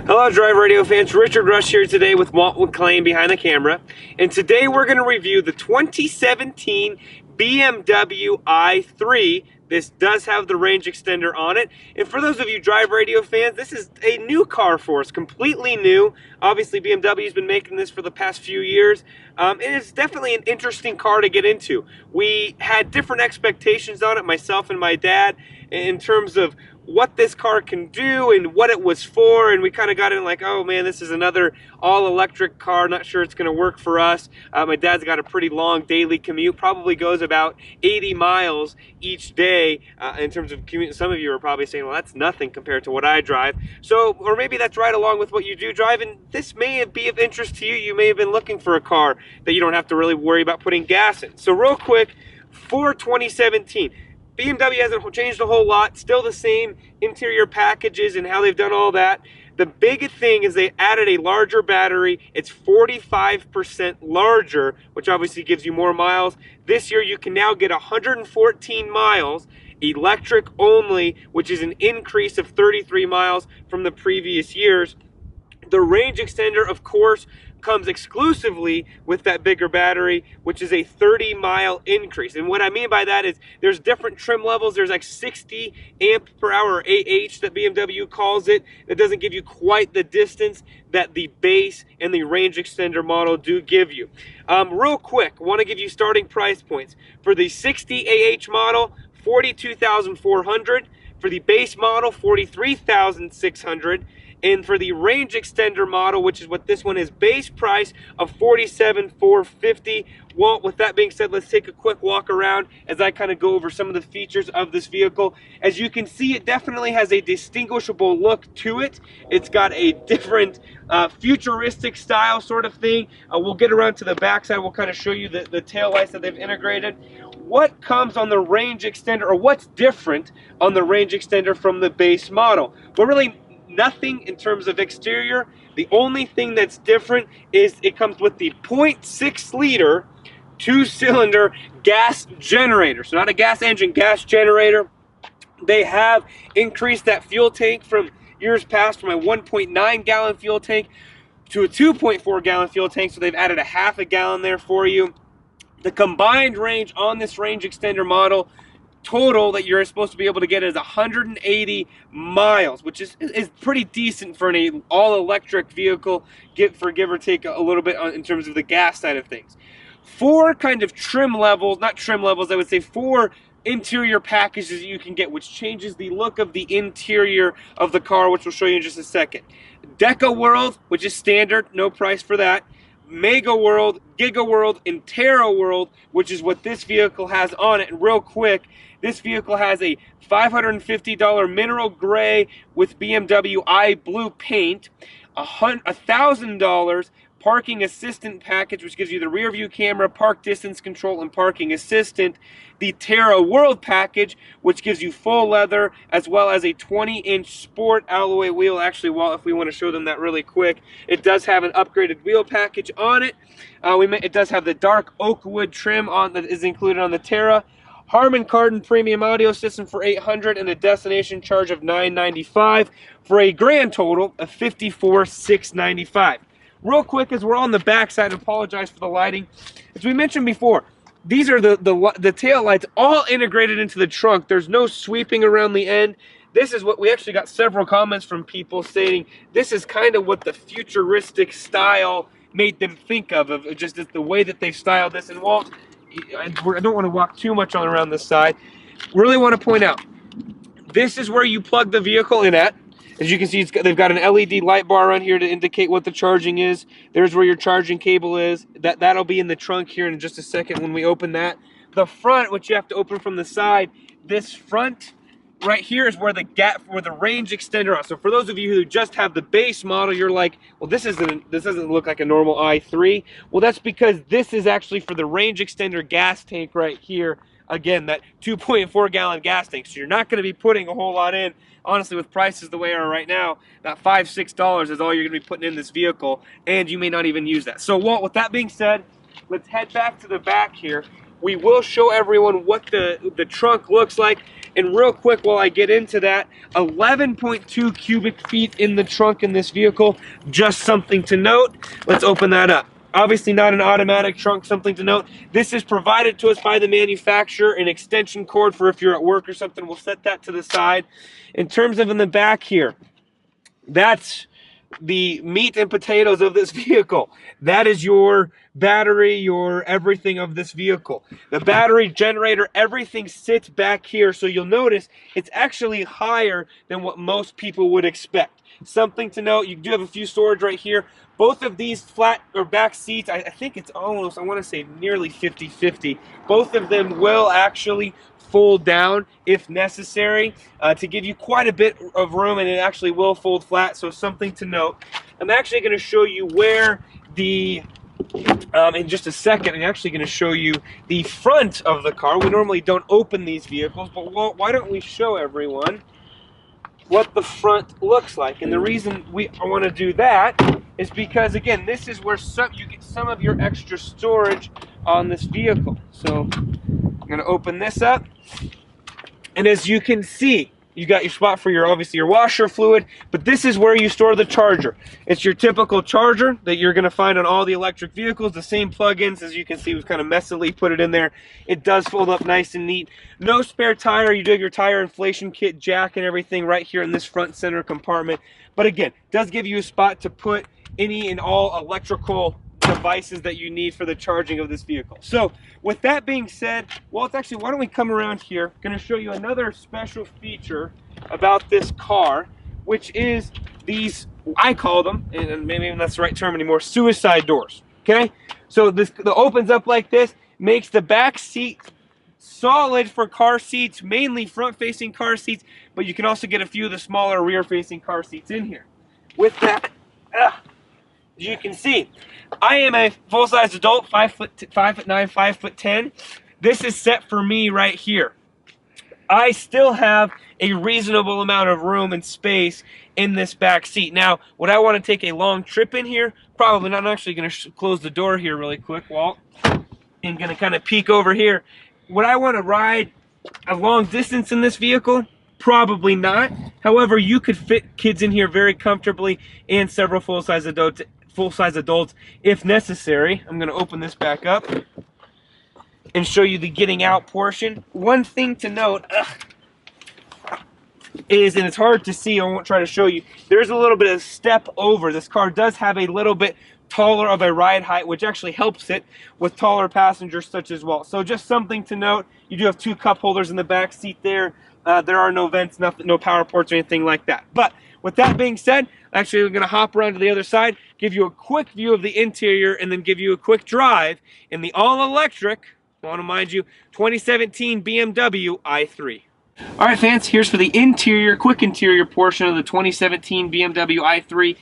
Hello, Drive Radio fans. Richard Rush here today with Walt McLean behind the camera. And today we're going to review the 2017 BMW i3. This does have the range extender on it. And for those of you Drive Radio fans, this is a new car for us, completely new. Obviously, BMW's been making this for the past few years. And it's definitely an interesting car to get into. We had different expectations on it, myself and my dad, in terms of what this car can do and what it was for, and we kind of got in like, oh man, this is another all-electric car, not sure it's going to work for us. My dad's got a pretty long daily commute, probably goes about 80 miles each day in terms of commute. Some of you are probably saying, well, that's nothing compared to what I drive. So, or maybe that's right along with what you do drive, and this may be of interest to you. You may have been looking for a car that you don't have to really worry about putting gas in. So real quick, for 2017, BMW hasn't changed a whole lot, still the same interior packages and how they've done all that. The big thing is they added a larger battery. It's 45% larger, which obviously gives you more miles. This year you can now get 114 miles, electric only, which is an increase of 33 miles from the previous years. The range extender, of course, comes exclusively with that bigger battery, which is a 30-mile increase. And what I mean by that is there's different trim levels. There's like 60 amp per hour, or AH that BMW calls it. That doesn't give you quite the distance that the base and the range extender model do give you. Real quick, want to give you starting price points. For the 60 AH model, $42,400. For the base model, $43,600. And for the range extender model, which is what this one is, base price of $47,450. Well, with that being said, let's take a quick walk around as I kind of go over some of the features of this vehicle. As you can see, it definitely has a distinguishable look to it. It's got a different futuristic style sort of thing. We'll get around to the backside. We'll kind of show you the tail lights that they've integrated. What comes on the range extender, or what's different on the range extender from the base model? Well, really, nothing in terms of exterior. The only thing that's different is it comes with the 0.6 liter 2-cylinder gas generator. So not a gas engine, gas generator. They have increased that fuel tank from years past from a 1.9 gallon fuel tank to a 2.4 gallon fuel tank. So they've added a half a gallon there for you. The combined range on this range extender model total that you're supposed to be able to get is 180 miles, which is pretty decent for an all-electric vehicle, give or take a little bit in terms of the gas side of things. Four kind of trim levels, not trim levels, I would say four interior packages that you can get, which changes the look of the interior of the car, which we'll show you in just a second. Deca World, which is standard, no price for that. Mega World, Giga World, and Terra World, which is what this vehicle has on it. And real quick, this vehicle has a $550 mineral gray with BMW iBlue paint, $1,000 parking assistant package, which gives you the rear view camera, park distance control, and parking assistant. The Terra World package, which gives you full leather, as well as a 20-inch sport alloy wheel. Actually, well, if we want to show them that really quick, it does have an upgraded wheel package on it. It does have the dark oak wood trim on that is included on the Terra. Harman Kardon premium audio system for $800 and a destination charge of $995 for a grand total of $54,695. Real quick, as we're on the back side, I apologize for the lighting. As we mentioned before, these are the tail lights all integrated into the trunk. There's no sweeping around the end. This is what we actually got several comments from people stating this is kind of what the futuristic style made them think of just the way that they've styled this. And Walt, I don't want to walk too much on around this side. Really want to point out, this is where you plug the vehicle in at. As you can see, they've got an LED light bar on here to indicate what the charging is. There's where your charging cable is. That'll be in the trunk here in just a second when we open that. The front, which you have to open from the side, this front right here is where the range extender is. So for those of you who just have the base model, you're like, well, this doesn't look like a normal i3. Well, that's because this is actually for the range extender gas tank right here. Again, that 2.4 gallon gas tank. So you're not going to be putting a whole lot in. Honestly, with prices the way they are right now, that $5, $6 is all you're going to be putting in this vehicle, and you may not even use that. So, Walt, with that being said, let's head back to the back here. we will show everyone what the trunk looks like. And real quick, while I get into that, 11.2 cubic feet in the trunk in this vehicle, just something to note. Let's open that up. Obviously not an automatic trunk, something to note. This is provided to us by the manufacturer, an extension cord for if you're at work or something. We'll set that to the side. In terms of in the back here, that's the meat and potatoes of this vehicle. That is your battery, your everything of this vehicle. The battery, generator, everything sits back here. So you'll notice it's actually higher than what most people would expect. Something to note, you do have a few storage right here. Both of these flat or back seats, I think it's almost, I want to say nearly 50-50. Both of them will actually fold down if necessary to give you quite a bit of room, and it actually will fold flat, so something to note. I'm actually going to show you where the in just a second, I'm actually going to show you the front of the car. We normally don't open these vehicles, but why don't we show everyone what the front looks like? And the reason I want to do that is because, again, this is where you get some of your extra storage on this vehicle. So I'm going to open this up, and as you can see, you got your spot for your, obviously, your washer fluid, but this is where you store the charger. It's your typical charger that you're going to find on all the electric vehicles, the same plugins. As you can see, we've kind of messily put it in there. It does fold up nice and neat. No spare tire. You do have your tire inflation kit, jack, and everything right here in this front center compartment. But again, does give you a spot to put any and all electrical devices that you need for the charging of this vehicle. So with that being said, well, it's actually, why don't we come around here? I'm going to show you another special feature about this car, which is these, I call them, and maybe even that's the right term anymore, suicide doors. Okay, so this opens up like this, makes the back seat solid for car seats, mainly front facing car seats, but you can also get a few of the smaller rear facing car seats in here. With that, as you can see, I am a full-size adult, 5'9", 5'10". This is set for me right here. I still have a reasonable amount of room and space in this back seat. Now, would I want to take a long trip in here? Probably not. I'm actually going to close the door here really quick, Walt, and going to kind of peek over here. Would I want to ride a long distance in this vehicle? Probably not. However, you could fit kids in here very comfortably and several full-size adults if necessary. I'm going to open this back up and show you the getting out portion. One thing to note is, and it's hard to see, I won't try to show you, there's a little bit of step over. This car does have a little bit taller of a ride height, which actually helps it with taller passengers such as well. So just something to note. You do have two cup holders in the back seat there. There are no vents, no power ports or anything like that. But with that being said, actually we're going to hop around to the other side, give you a quick view of the interior, and then give you a quick drive in the all-electric, I want to mind you, 2017 BMW i3. All right, fans, here's for the interior, quick interior portion of the 2017 BMW i3.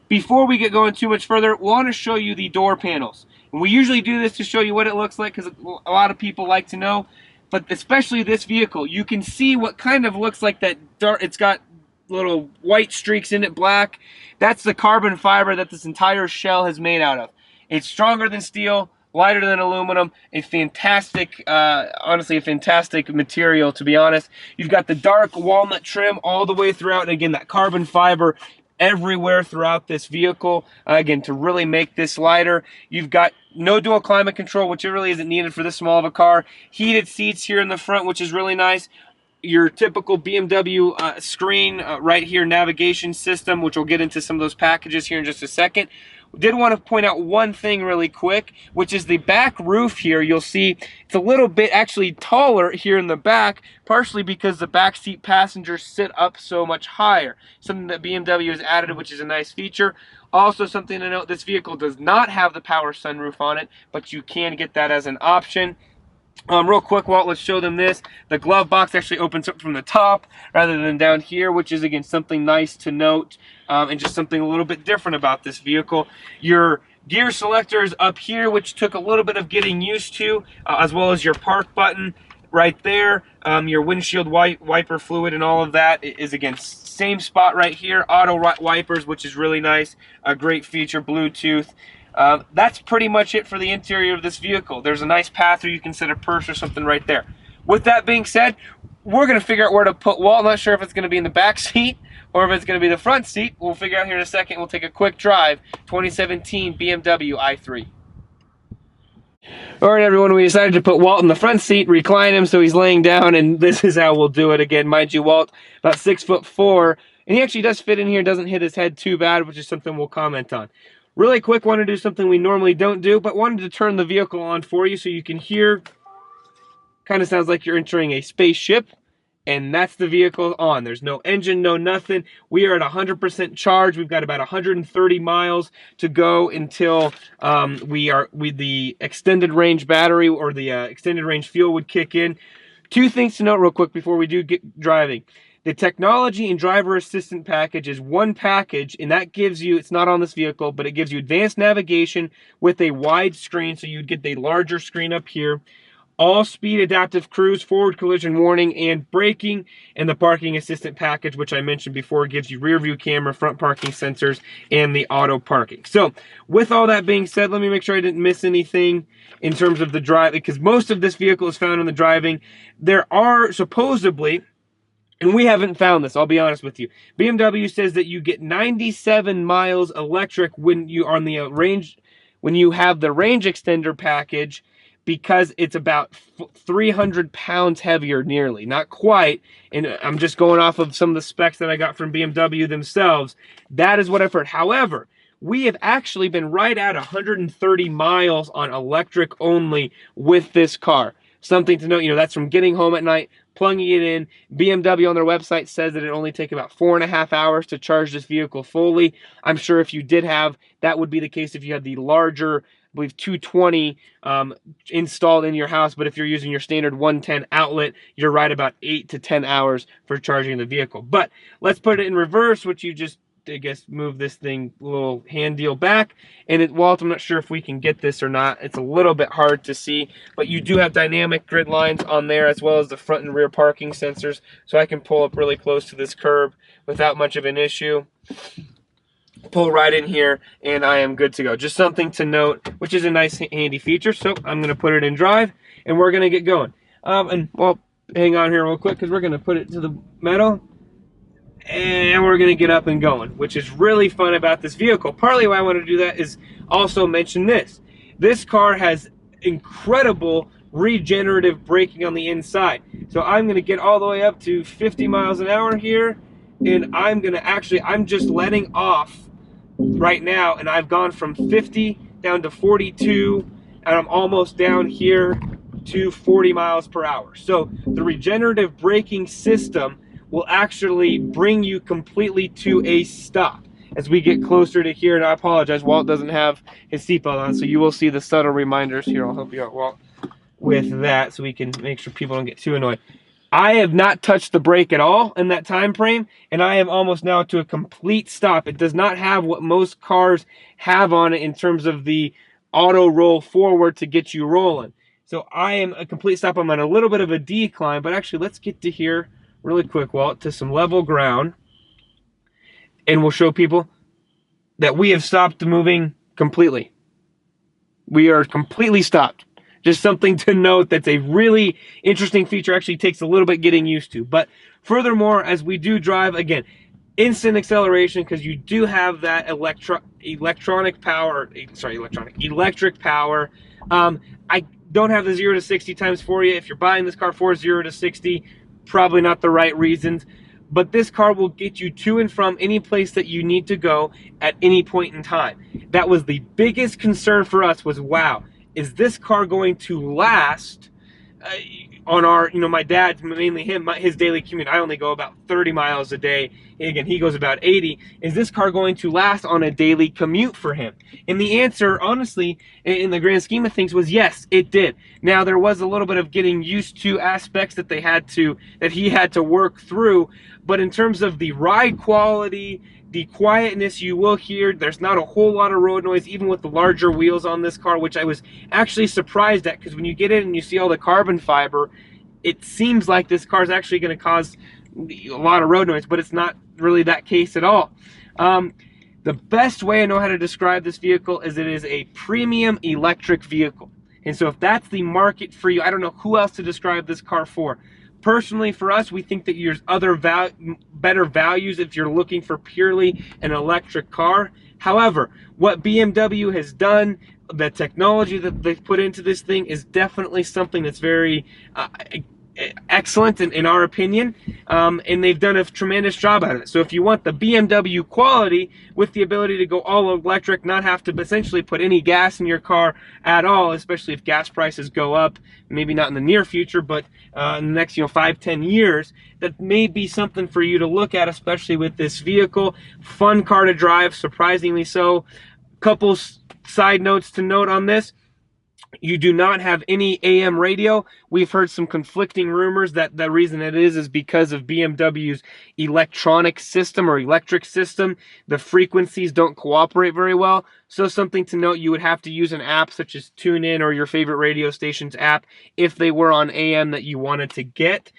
Before we get going too much further, we want to show you the door panels. And we usually do this to show you what it looks like because a lot of people like to know. But especially this vehicle, you can see what kind of looks like that dark. It's got little white streaks in it, black. That's the carbon fiber that this entire shell has made out of. It's stronger than steel, lighter than aluminum, a fantastic, honestly, a fantastic material, to be honest. You've got the dark walnut trim all the way throughout, and again, that carbon fiber everywhere throughout this vehicle, again, to really make this lighter. You've got no dual climate control, which really isn't needed for this small of a car. Heated seats here in the front, which is really nice. Your typical BMW screen right here, navigation system, which we'll get into some of those packages here in just a second. Did want to point out one thing really quick, which is the back roof here. You'll see it's a little bit actually taller here in the back, partially because the back seat passengers sit up so much higher. Something that BMW has added, which is a nice feature. Also, something to note, this vehicle does not have the power sunroof on it, but you can get that as an option. Real quick, Walt, let's show them this. The glove box actually opens up from the top rather than down here, which is, again, something nice to note, and just something a little bit different about this vehicle. Your gear selector is up here, which took a little bit of getting used to, as well as your park button right there. Your windshield wiper fluid and all of that is, again, same spot right here. Auto wipers, which is really nice. A great feature. Bluetooth. That's pretty much it for the interior of this vehicle. There's a nice path where you can set a purse or something right there. With that being said, we're going to figure out where to put Walt. I'm not sure if it's going to be in the back seat or if it's going to be the front seat. We'll figure out here in a second. We'll take a quick drive. 2017 BMW i3. All right, everyone, we decided to put Walt in the front seat, recline him so he's laying down, and this is how we'll do it again. Mind you, Walt, about 6'4", and he actually does fit in here, doesn't hit his head too bad, which is something we'll comment on. Really quick, want to do something we normally don't do, but wanted to turn the vehicle on for you so you can hear. Kind of sounds like you're entering a spaceship, and that's the vehicle on. There's no engine, no nothing. We are at 100% charge. We've got about 130 miles to go until the extended range battery or the extended range fuel would kick in. Two things to note real quick before we do get driving. The technology and driver assistant package is one package, and that gives you, it's not on this vehicle, but it gives you advanced navigation with a wide screen, so you'd get the larger screen up here. All-speed adaptive cruise, forward collision warning, and braking, and the parking assistant package, which I mentioned before, gives you rear view camera, front parking sensors, and the auto parking. So, with all that being said, let me make sure I didn't miss anything in terms of the drive, because most of this vehicle is found in the driving. There are supposedly, and we haven't found this, I'll be honest with you, BMW says that you get 97 miles electric when you are on the range, when you have the range extender package, because it's about 300 pounds heavier nearly. Not quite, and I'm just going off of some of the specs that I got from BMW themselves. That is what I've heard. However, we have actually been right at 130 miles on electric only with this car. Something to note, you know, that's from getting home at night, plugging it in. BMW on their website says that it only take about 4.5 hours to charge this vehicle fully. I'm sure if you did have, that would be the case if you had the larger, I believe 220 installed in your house, but if you're using your standard 110 outlet, you're right about 8 to 10 hours for charging the vehicle. But let's put it in reverse, which you just, I guess, move this thing, little hand deal back. And Walt, I'm not sure if we can get this or not. It's a little bit hard to see, but you do have dynamic grid lines on there as well as the front and rear parking sensors. So I can pull up really close to this curb without much of an issue. Pull right in here, and I am good to go. Just something to note, which is a nice handy feature. So I'm going to put it in drive, and we're going to get going. And well, hang on here real quick, because we're going to put it to the metal, and we're going to get up and going, which is really fun about this vehicle. Partly why I want to do that is also mention this. This car has incredible regenerative braking on the inside. So I'm going to get all the way up to 50 miles an hour here, and I'm going to actually, I'm just letting off right now, and I've gone from 50 down to 42, and I'm almost down here to 40 miles per hour. So the regenerative braking system will actually bring you completely to a stop as we get closer to here. And I apologize, Walt doesn't have his seatbelt on, so you will see the subtle reminders here. I'll help you out, Walt, with that so we can make sure people don't get too annoyed. I have not touched the brake at all in that time frame, and I am almost now to a complete stop. It does not have what most cars have on it in terms of the auto roll forward to get you rolling. So I am a complete stop. I'm on a little bit of a decline, but actually let's get to here really quick, Walt, to some level ground, and we'll show people that we have stopped moving completely. We are completely stopped. Just something to note that's a really interesting feature. Actually takes a little bit getting used to. But furthermore, as we do drive, again, instant acceleration, because you do have that electric power. I don't have the 0 to 60 times for you. If you're buying this car for 0 to 60, probably not the right reasons. But this car will get you to and from any place that you need to go at any point in time. That was the biggest concern for us, was, wow, is this car going to last on our, you know, my dad, mainly him, his daily commute. I only go about 30 miles a day. Again, he goes about 80. Is this car going to last on a daily commute for him? And the answer, honestly, in the grand scheme of things, was yes, it did. Now, there was a little bit of getting used to aspects that he had to work through. But in terms of the ride quality, the quietness you will hear, there's not a whole lot of road noise, even with the larger wheels on this car, which I was actually surprised at, because when you get in and you see all the carbon fiber, it seems like this car is actually going to cause a lot of road noise, but it's not really that case at all. The best way I know how to describe this vehicle is it is a premium electric vehicle. And so if that's the market for you, I don't know who else to describe this car for. Personally, for us, we think that there's other better values if you're looking for purely an electric car. However, what BMW has done, the technology that they've put into this thing is definitely something that's very excellent in our opinion, and they've done a tremendous job at it. So if you want the BMW quality with the ability to go all electric, not have to essentially put any gas in your car at all, especially if gas prices go up, maybe not in the near future, but in the next 5-10 years, that may be something for you to look at, especially with this vehicle. Fun car to drive, surprisingly so. Couple side notes to note on this. You do not have any AM radio. We've heard some conflicting rumors that the reason it is because of BMW's electronic system or electric system. The frequencies don't cooperate very well. So something to note, you would have to use an app such as TuneIn or your favorite radio station's app if they were on AM that you wanted to get.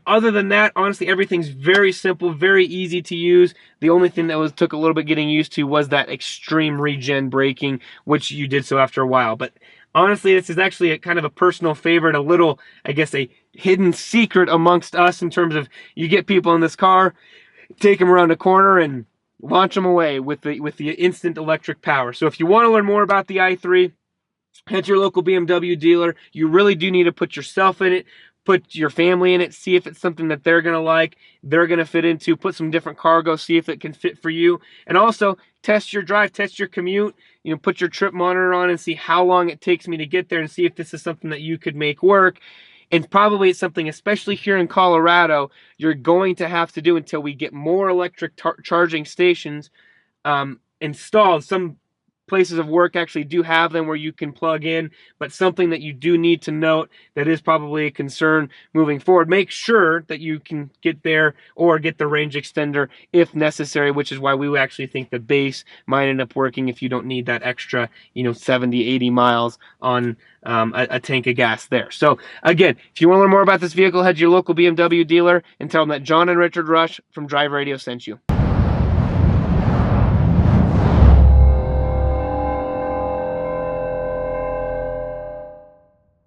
Other than that, honestly, everything's very simple, very easy to use. The only thing that took a little bit getting used to was that extreme regen braking, which you did so after a while. But honestly, this is actually a kind of a personal favorite, a little, I guess, a hidden secret amongst us in terms of you get people in this car, take them around a corner, and launch them away with the instant electric power. So if you want to learn more about the i3, head to your local BMW dealer. You really do need to put yourself in it. Put your family in it, see if it's something that they're going to like, they're going to fit into, put some different cargo, see if it can fit for you. And also, test your drive, test your commute, put your trip monitor on and see how long it takes me to get there and see if this is something that you could make work. And probably it's something, especially here in Colorado, you're going to have to do until we get more electric charging stations installed. Some places of work actually do have them where you can plug in, but something that you do need to note that is probably a concern moving forward. Make sure that you can get there or get the range extender if necessary, which is why we actually think the base might end up working if you don't need that extra 70, 80 miles on a tank of gas there. So again, if you want to learn more about this vehicle, head to your local BMW dealer and tell them that John and Richard Rush from Drive Radio sent you.